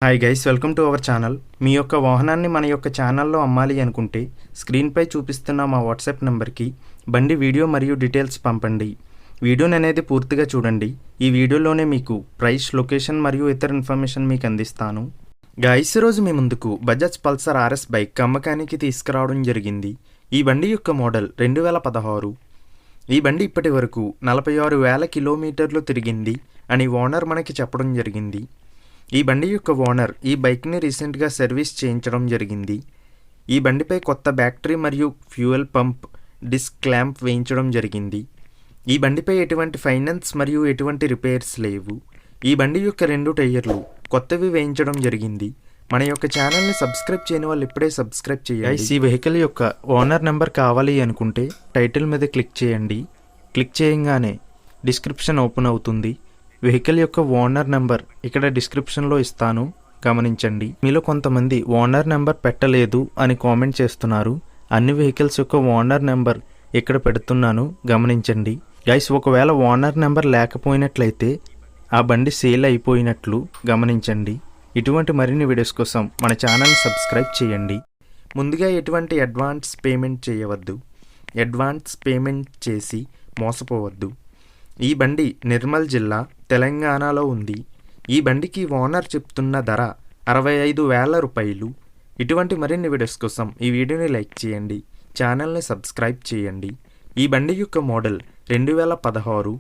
Hi guys, welcome to our channel. మీ యొక్క వాహనాన్ని మన యొక్క ఛానల్లో అమ్మాలి అనుకుంటే స్క్రీన్పై చూపిస్తున్న మా వాట్సాప్ నెంబర్కి బండి వీడియో మరియు డీటెయిల్స్ పంపండి. వీడియోని అనేది పూర్తిగా చూడండి. ఈ వీడియోలోనే మీకు ప్రైస్, లొకేషన్ మరియు ఇతర ఇన్ఫర్మేషన్ మీకు అందిస్తాను. గైస్, ఈరోజు మీ ముందుకు బజాజ్ పల్సర్ RS బైక్ అమ్మకానికి తీసుకురావడం జరిగింది. ఈ బండి యొక్క మోడల్ 2016. ఈ బండి ఇప్పటి వరకు 46,000 కిలోమీటర్లు తిరిగింది అని ఓనర్ మనకి చెప్పడం జరిగింది. ఈ బండి యొక్క ఓనర్ ఈ బైక్ని రీసెంట్గా సర్వీస్ చేయించడం జరిగింది. ఈ బండిపై కొత్త బ్యాటరీ మరియు ఫ్యూయల్ పంప్, డిస్క్ క్లాంప్ వేయించడం జరిగింది. ఈ బండిపై ఎటువంటి ఫైనాన్స్ మరియు ఎటువంటి రిపేర్స్ లేవు. ఈ బండి యొక్క 2 టైర్లు కొత్తవి వేయించడం జరిగింది. మన యొక్క ఛానల్ని సబ్స్క్రైబ్ చేయని వాళ్ళు ఇప్పుడే సబ్స్క్రైబ్ చేయండి. ఈ వెహికల్ యొక్క ఓనర్ నెంబర్ కావాలి అనుకుంటే టైటిల్ మీద క్లిక్ చేయండి. క్లిక్ చేయగానే డిస్క్రిప్షన్ ఓపెన్ అవుతుంది. వెహికల్ యొక్క ఓనర్ నెంబర్ ఇక్కడ డిస్క్రిప్షన్లో ఇస్తాను, గమనించండి. మీలో కొంతమంది ఓనర్ నెంబర్ పెట్టలేదు అని కామెంట్ చేస్తున్నారు. అన్ని వెహికల్స్ యొక్క ఓనర్ నెంబర్ ఇక్కడ పెడుతున్నాను, గమనించండి. గైస్, ఒకవేళ ఓనర్ నెంబర్ లేకపోయినట్లయితే ఆ బండి సేల్ అయిపోయినట్లు గమనించండి. ఇటువంటి మరిన్ని వీడియోస్ కోసం మన ఛానల్ని సబ్స్క్రైబ్ చేయండి. ముందుగా ఎటువంటి అడ్వాన్స్ పేమెంట్ చేయవద్దు. అడ్వాన్స్ పేమెంట్ చేసి మోసపోవద్దు. ఈ బండి నిర్మల్ జిల్లా, తెలంగాణలో ఉంది. ఈ బండికి ఓనర్ చెప్తున్న ధర 65,000 రూపాయలు. ఇటువంటి మరిన్ని వీడియోస్ కోసం ఈ వీడియోని లైక్ చేయండి, ఛానల్ని సబ్స్క్రైబ్ చేయండి. ఈ బండి యొక్క మోడల్ 2016.